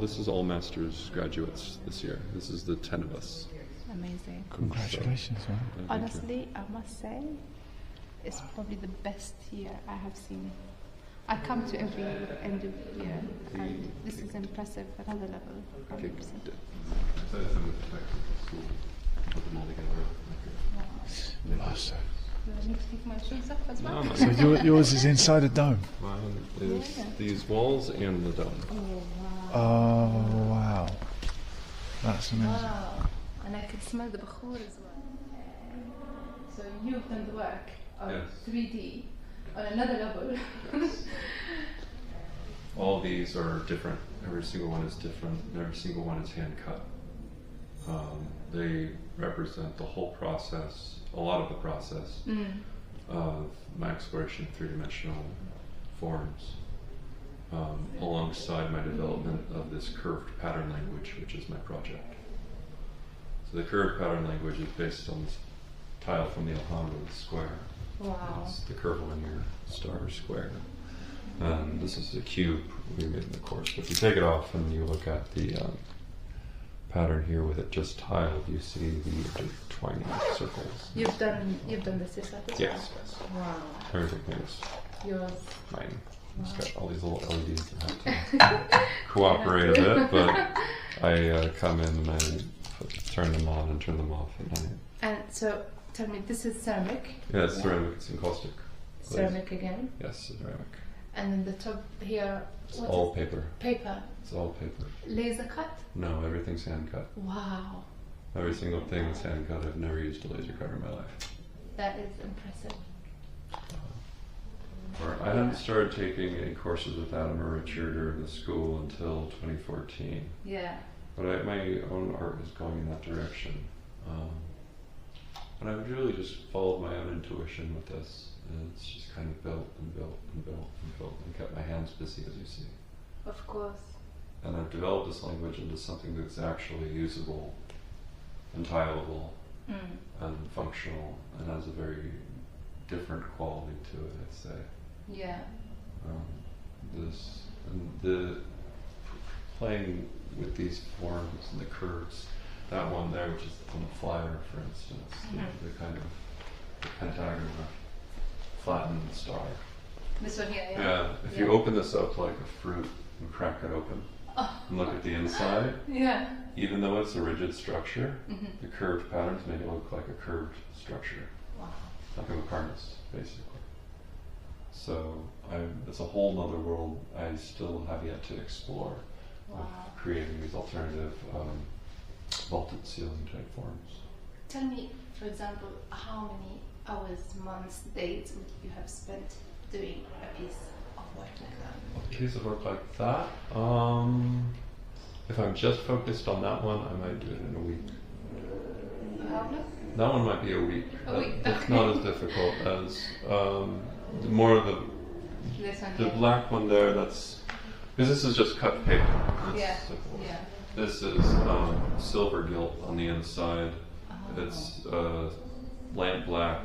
this is all master's graduates this year. This is the 10 of us. Amazing. Congratulations, man. Honestly, I must say, it's probably the best year I have seen. I come to every end of year, and this is impressive, another level. 100%. Awesome. Do I need to take my shoes off as well? No. So yours is inside a dome. Mine is these walls and the dome. Oh, wow. That's amazing. Wow. And I can smell the bakhur as well. So you've done the work of Yes. 3D on another level. Yes. All these are different. Every single one is different. Every single one is hand cut. They represent the whole process, a lot of the process of my exploration of three-dimensional forms, alongside my development of this curved pattern language, which is my project. So the curved pattern language is based on this tile from the Alhambra, the square. Wow. It's the curvilinear star square. And this is a cube we made in the course. But if you take it off and you look at the pattern here with it just tiled, you see the intertwining circles. You've done this yourself as well? Yes. Wow. Everything is Yours. mine. It's got all these little LEDs that have to cooperate a bit, but I come in and I turn them on and turn them off at night. And so, tell me, this is ceramic? Yeah, it's ceramic, it's encaustic. Ceramic again? Yes, ceramic. And then the top here, It's all paper. paper? It's all paper. Laser cut? No, everything's hand cut. Wow. Every single thing is hand cut. I've never used a laser cutter in my life. That is impressive. I hadn't started taking any courses with Adam or Richard or the school until 2014. Yeah. But my own art is going in that direction. And I've really just followed my own intuition with this. And it's just kind of built and built and built and built and kept my hands busy, as you see. Of course. And I've developed this language into something that's actually usable and tileable and functional and has a very different quality to it, I'd say. Yeah. Playing with these forms and the curves, that one there, which is on the flyer, for instance, the kind of the pentagon, flattened star. This one here, yeah? Yeah, if you open this up like a fruit and crack it open and look at the inside, Yeah. even though it's a rigid structure, the curved patterns make it look like a curved structure, Wow. like a harness, basically. So it's a whole other world I still have yet to explore of creating these alternative vaulted ceiling type forms. Tell me, for example, how many hours, months, days would you have spent doing a piece of work like that? A piece of work like that? If I'm just focused on that one, I might do it in a week. How long? That one might be a week. A week, That's okay. not as difficult as more of This one the here. black one there. That's because this is just cut paper. It's Yeah. simple. Yeah. This is silver gilt on the inside. Oh. It's lamp black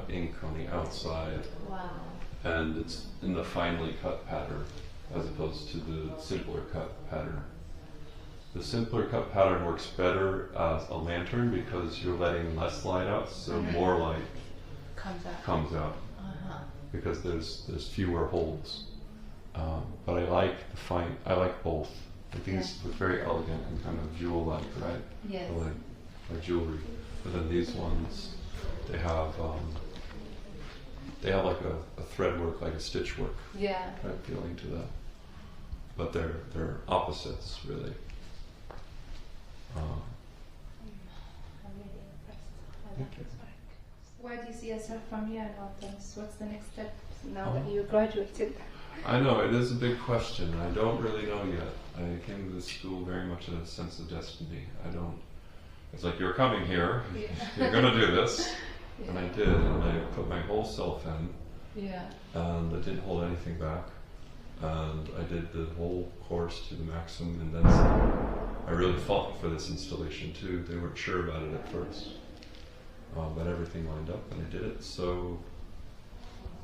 ink on the outside, Wow. and it's in the finely cut pattern as opposed to the simpler cut pattern. The simpler cut pattern works better as a lantern because you're letting less light out, so more light Comes out. because there's fewer holes. But I like I like both. These look very elegant and kind of jewel-like, right? Yes. Like jewelry. But then these ones, they have like a thread work, like a stitch work Yeah. type feeling to that. But they're opposites, really. I'm really impressed. I love this work. Where do you see yourself from here now, Thomas? What's the next step now that you graduated? I know, it is a big question. I don't really know yet. I came to this school very much in a sense of destiny. It's like, you're coming here, you're going to do this. Yeah. And I did, and I put my whole self in, Yeah. and I didn't hold anything back. And I did the whole course to the maximum, and then some. I really fought for this installation too. They weren't sure about it at first. But everything lined up and I did it. So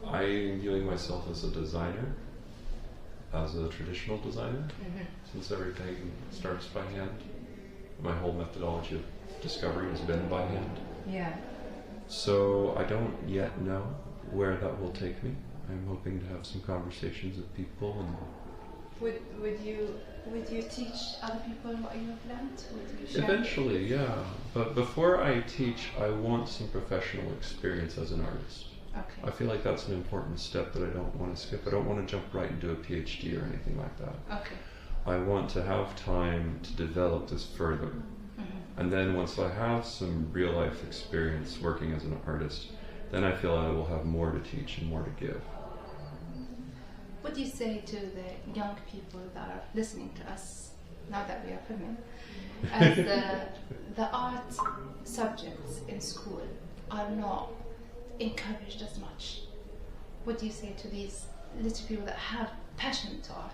I'm viewing myself as a designer, as a traditional designer, since everything starts by hand. My whole methodology of discovery has been by hand. Yeah. So I don't yet know where that will take me. I'm hoping to have some conversations with people. And would you teach other people what you have learned? Would you share? eventually, yeah. But before I teach, I want some professional experience as an artist. Okay. I feel like that's an important step that I don't want to skip. I don't want to jump right into a PhD or anything like that. Okay. I want to have time to develop this further. And then once I have some real life experience working as an artist, then I feel I will have more to teach and more to give. What do you say to the young people that are listening to us now that we are filming? As the art subjects in school are not encouraged as much. What do you say to these little people that have passion to art?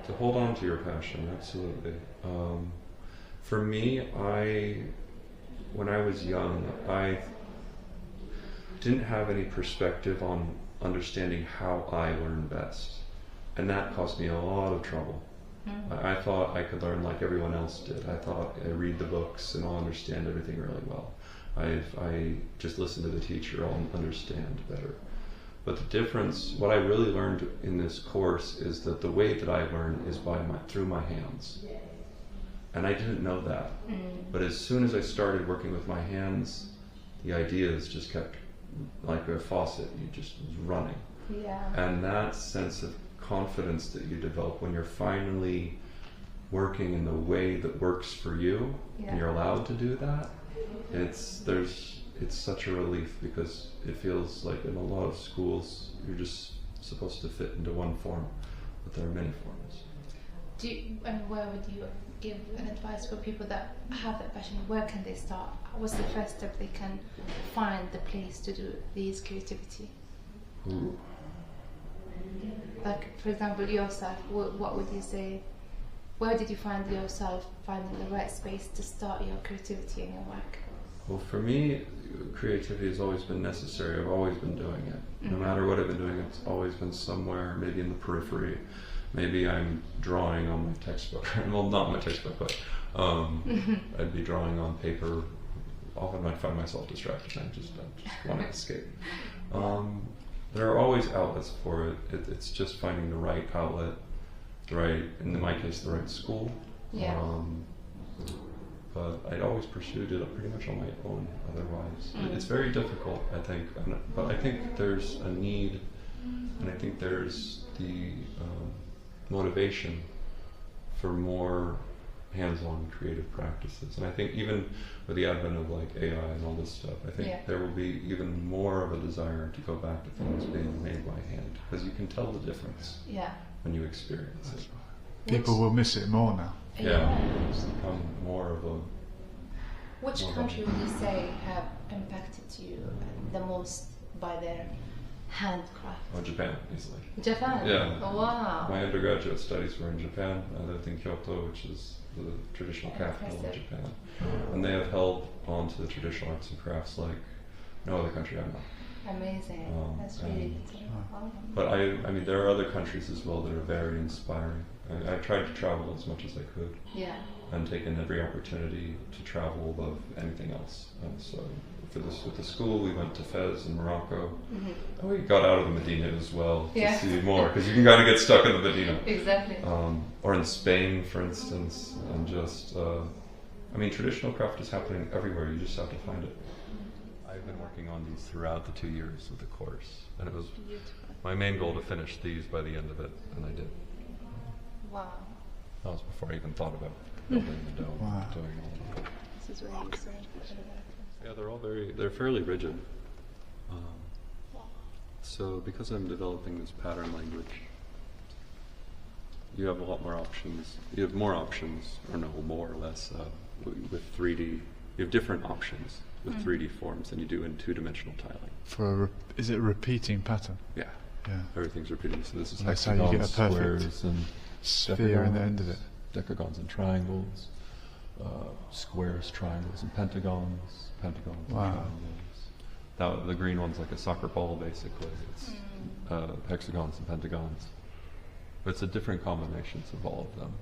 To hold on to your passion, absolutely. For me, when I was young, I didn't have any perspective on understanding how I learn best. And that caused me a lot of trouble. I thought I could learn like everyone else did. I thought I read the books and I'll understand everything really well. I just listen to the teacher, I'll understand better. But the difference, what I really learned in this course is that the way that I learn is through my hands. And I didn't know that. But as soon as I started working with my hands, the ideas just kept, like a faucet, you just was running. Yeah. And that sense of confidence that you develop when you're finally working in the way that works for you, and you're allowed to do that, it's such a relief, because it feels like in a lot of schools you're just supposed to fit into one form, but there are many forms. And where would you give an advice for people that have that passion? Where can they start? What's the first step they can find the place to do these creativity? Ooh. Like, for example, yourself, what would you say? Where did you find yourself finding the right space to start your creativity in your work? Well, for me, creativity has always been necessary. I've always been doing it. No matter what I've been doing, it's always been somewhere, maybe in the periphery. Maybe I'm drawing on my textbook. Well, not my textbook, but I'd be drawing on paper. Often I'd find myself distracted and I just want to escape. There are always outlets for it. It's just finding the right outlet, in my case, the right school. Yeah. But I'd always pursued it pretty much on my own otherwise. It's very difficult, I think, but I think there's a need, and I think there's the motivation for more hands-on creative practices. And I think even with the advent of like AI and all this stuff, I think there will be even more of a desire to go back to things being made by hand, because you can tell the difference when you experience it. People will miss it more now. Yeah, it's become more of a... Which country would you say have impacted you the most by their handcraft? Oh, Japan, easily. Japan? Yeah. Oh, wow. My undergraduate studies were in Japan. I lived in Kyoto, which is the traditional capital of Japan. And they have held on to the traditional arts and crafts like no other country I know. Amazing. That's really good. But I mean, there are other countries as well that are very inspiring. I tried to travel as much as I could. Yeah. And taken every opportunity to travel above anything else. So with the school, we went to Fez in Morocco. And we got out of the Medina as well to see more, because you can kind of get stuck in the Medina. Exactly. Or in Spain, for instance, and just, I mean, traditional craft is happening everywhere. You just have to find it. I've been working on these throughout the 2 years of the course, and it was my main goal to finish these by the end of it, and I did. Wow. That was before I even thought about building the dome, doing all of it. This is really exciting. Yeah, they're fairly rigid. So because I'm developing this pattern language, you have a lot more options. You have more options, or no, more or less, with 3D. You have different options with 3D forms than you do in two-dimensional tiling. Is it a repeating pattern? Yeah. Yeah. Everything's repeating. So this is That's how you get a hexagons, perfect squares, and sphere in the end of it. decagons and triangles, squares, triangles, and pentagons, and triangles. Now, the green one's like a soccer ball, basically. It's hexagons and pentagons. But it's a different combinations of all of them.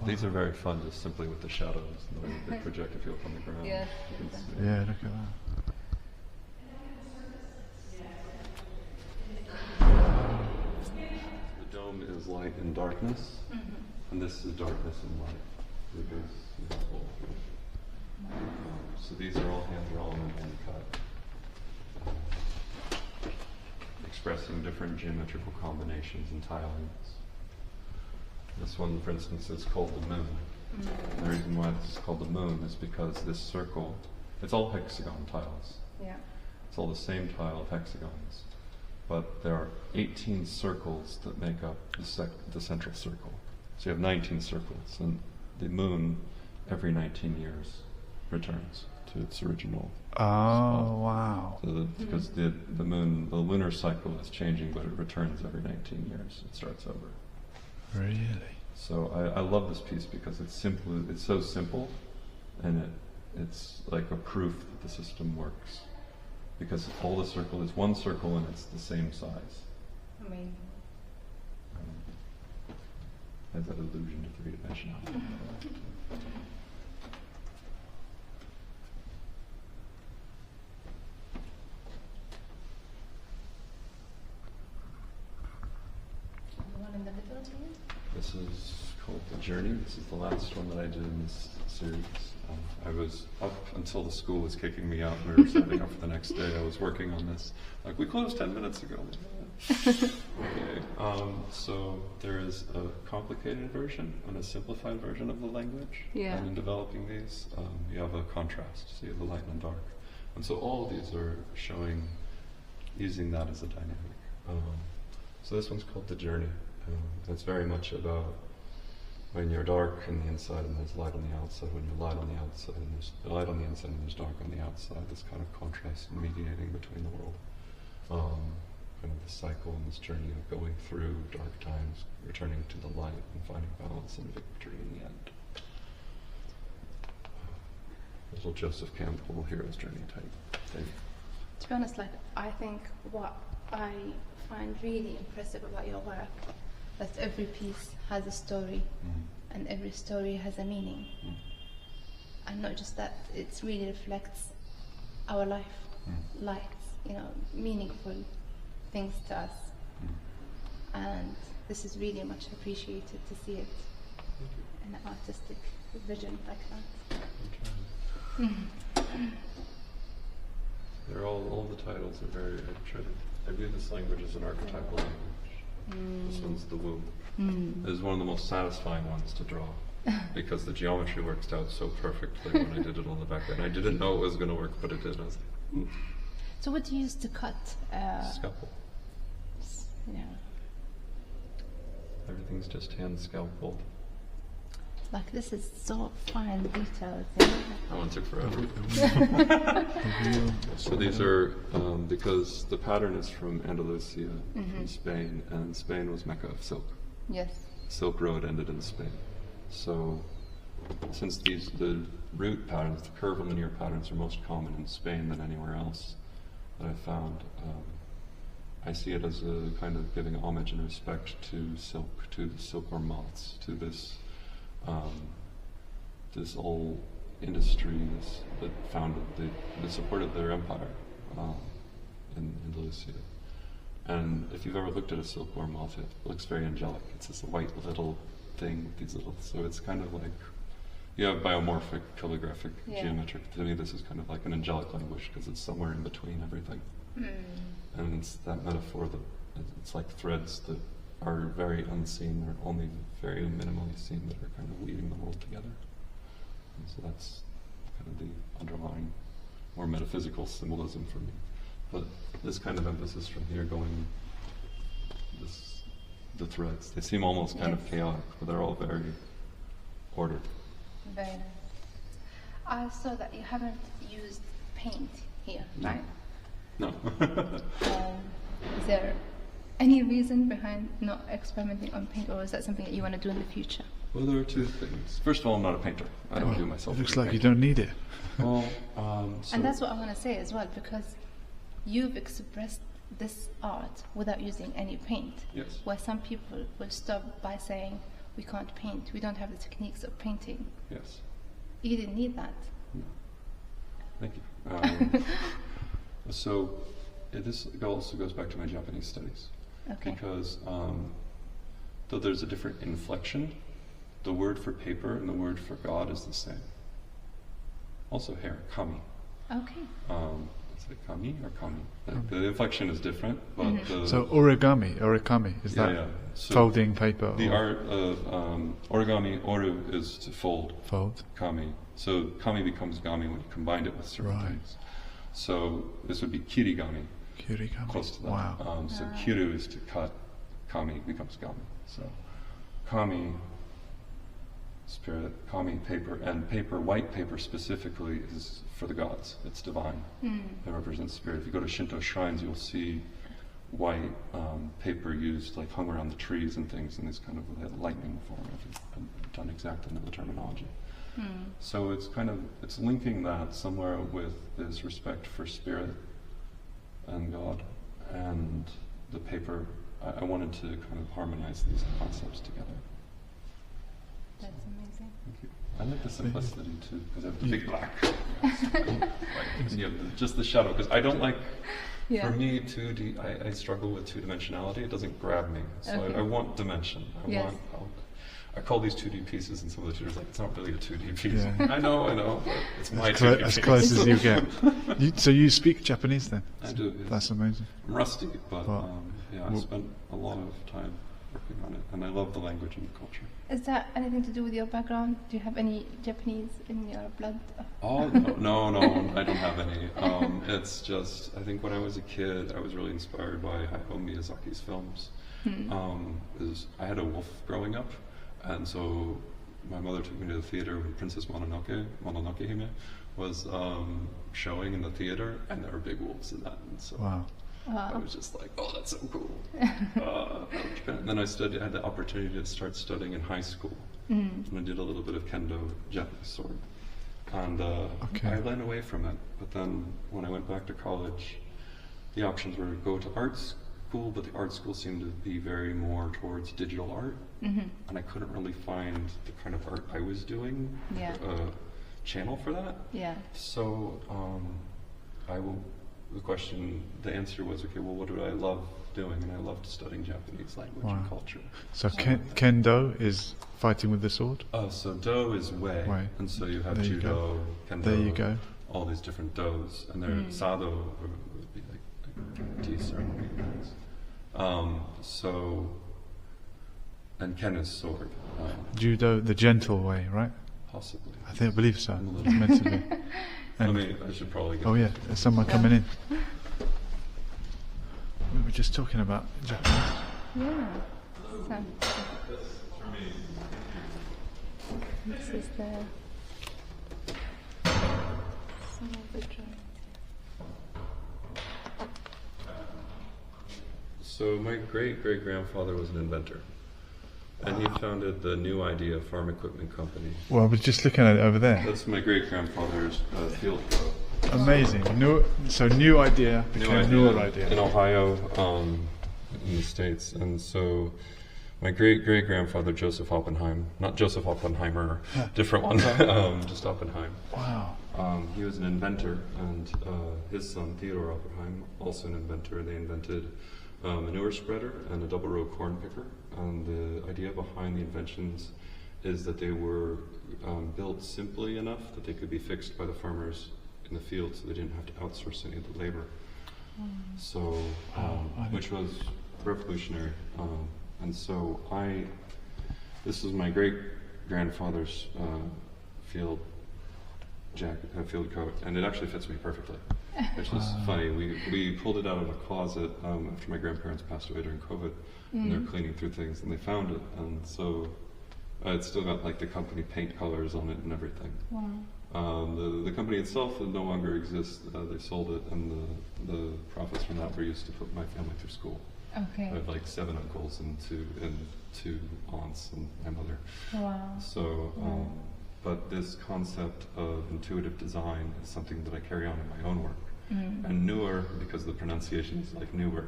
These are very fun, just simply with the shadows and the way they project a field on the ground. Yeah. Yeah, look at that. The dome is light and darkness, and this is darkness and light. So these are all hand-drawn and hand-cut, expressing different geometrical combinations and tilings. This one, for instance, is called the moon. And the reason why this is called the moon is because this circle, it's all hexagon tiles. Yeah. It's all the same tile of hexagons. But there are 18 circles that make up the central circle. So you have 19 circles, and the moon, every 19 years, returns to its original spot. Wow. So because the moon, the lunar cycle is changing, but it returns every 19 years. It starts over. Really? So I love this piece because it's simple. It's so simple, and it's like a proof that the system works. Because all the circle is one circle and it's the same size. Amazing. Has that illusion of three-dimensionality. The one in the middle here? This is called The Journey. This is the last one that I did in this series. I was up until the school was kicking me out. We were setting up for the next day. I was working on this. Like, we closed 10 minutes ago. Okay. So there is a complicated version and a simplified version of the language. Yeah. And in developing these, you have a contrast. So you have the light and dark. And so all of these are showing, using that as a dynamic. So this one's called The Journey. It's very much about when you're dark on the inside and there's light on the outside, when you're light on the outside and there's light on the inside and there's dark on the outside, this kind of contrast and mediating between the world. Kind of the cycle and this journey of going through dark times, returning to the light and finding balance and victory in the end. Little Joseph Campbell, hero's journey type thing. To be honest, like, I think what I find really impressive about your work, that every piece has a story, and every story has a meaning. And not just that, it really reflects our life, lights, meaningful things to us. And this is really much appreciated to see it in an artistic vision like that. They're all the titles are very, I view this language as an archetypal language. This one's the womb. It is one of the most satisfying ones to draw because the geometry worked out so perfectly when I did it on the back end. I didn't know it was going to work, but it did. I was like, So what do you use to cut? Scalpel. Everything's just hand scalpeled. Like, this is so fine detailed. That one took forever. So these are, because the pattern is from Andalusia, from Spain, and Spain was Mecca of silk. Yes. Silk Road ended in Spain. So since the root patterns, the curve and linear patterns are most common in Spain than anywhere else that I've found, I see it as a kind of giving homage and respect to silk, to the silkworm moths, to this this whole industry that founded, that supported their empire in Andalusia. And if you've ever looked at a silkworm moth, it looks very angelic. It's this white little thing with these little, so it's kind of like, you have biomorphic, calligraphic, geometric. To me, this is kind of like an angelic language because it's somewhere in between everything. And it's that metaphor that it's like threads that are very unseen, they're only very minimally seen, that are kind of weaving the world together. And so that's kind of the underlying, more metaphysical symbolism for me. But this kind of emphasis from here going, the threads, they seem almost kind of chaotic, but they're all very ordered. Very nice. I saw that you haven't used paint here, right? No. Is there any reason behind not experimenting on paint, or is that something that you want to do in the future? Well, there are two things. First of all, I'm not a painter. I don't do myself. It looks as a like you painter. don't need it. Well, And that's what I want to say as well, because you've expressed this art without using any paint. Yes. Where some people will stop by saying, we can't paint, we don't have the techniques of painting. Yes. You didn't need that. No. Thank you. So this also goes back to my Japanese studies. Okay. Because though there's a different inflection, the word for paper and the word for God is the same. Also hair, kami. Okay. Is it kami or kami? The inflection is different, but So origami is that So folding paper? the or art of origami, oru is to fold. fold. Kami. So kami becomes gami when you combine it with certain Right. things. So this would be kirigami, Kirigami. close to that. Wow. So kiru is to cut, kami becomes gami. So kami, spirit, kami, paper, and paper, white paper specifically, is for the gods. It's divine. It represents spirit. If you go to Shinto shrines, you'll see white paper used, like hung around the trees and things, in this kind of lightning form. I've done exactly the terminology. So it's linking that somewhere with this respect for spirit and God and the paper. I wanted to kind of harmonize these concepts together. That's amazing. Thank you. I like the simplicity too, because I have the big black. And you have just the shadow, because I don't like, for me, 2D, I struggle with two-dimensionality. It doesn't grab me. So Okay. I want dimension. I call these 2D pieces, and some of the tutors are like, it's not really a 2D piece. Yeah. I know, but it's my As 2D piece. close as you get. So you speak Japanese then? I do. Yeah. That's amazing. I'm rusty, but Well, I spent a lot of time working on it, and I love the language and the culture. Is that anything to do with your background? Do you have any Japanese in your blood? Oh, no, I don't have any. It's just, I think when I was a kid, I was really inspired by Hayao Miyazaki's films. I had a wolf growing up, and so my mother took me to the theater when Princess Mononoke Hime, was showing in the theater, and there were big wolves in that. And so Wow. I was just like, oh, that's so cool. And then I had the opportunity to start studying in high school. And I did a little bit of kendo, Japanese sword. And I ran away from it. But then when I went back to college, the options were to go to art school, but the art school seemed to be very more towards digital art. And I couldn't really find the kind of art I was doing, channel for that. Yeah. So the answer was, okay, well, what do I love doing? And I loved studying Japanese language and culture. So kendo is fighting with the sword? So do is way. And so you have There you judo, kendo, There you go. all these different dos. And there sado would be like tea ceremony things. And ken is sword. Judo, the gentle way, right? Possibly. I believe so. I'm a It's little- meant to be. I should probably get Oh yeah, there's someone coming in. We were just talking about Japanese. Yeah. This is some of the drawings. So my great-great-grandfather was an inventor. And he founded the New Idea Farm Equipment Company. Well, I was just looking at it over there. That's my great-grandfather's field pro. Amazing. New idea became newer idea. In Ohio, in the States. And so my great-great-grandfather, Joseph Oppenheim, not Joseph Oppenheimer, different one, just Oppenheim. Wow. He was an inventor, and his son, Theodore Oppenheim, also an inventor. They invented a manure spreader and a double row corn picker. And the idea behind the inventions is that they were built simply enough that they could be fixed by the farmers in the field, so they didn't have to outsource any of the labor. So, which was revolutionary. And so this is my great-grandfather's field coat, and it actually fits me perfectly. Which is funny. We pulled it out of a closet after my grandparents passed away during COVID, and they're cleaning through things, and they found it, and so it's still got like the company paint colors on it and everything. Wow. The company itself no longer exists. They sold it, and the profits from that were used to put my family through school. Okay. I have like 7 uncles and two aunts and my mother. Wow. So. But this concept of intuitive design is something that I carry on in my own work. and newer because the pronunciation is like newer.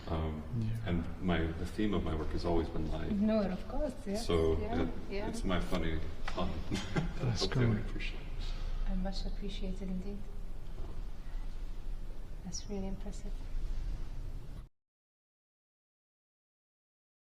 And the theme of my work has always been light. No, of course, yes. So it's my funny pun. That's Hope they great. would appreciate it. And much appreciated indeed. That's really impressive.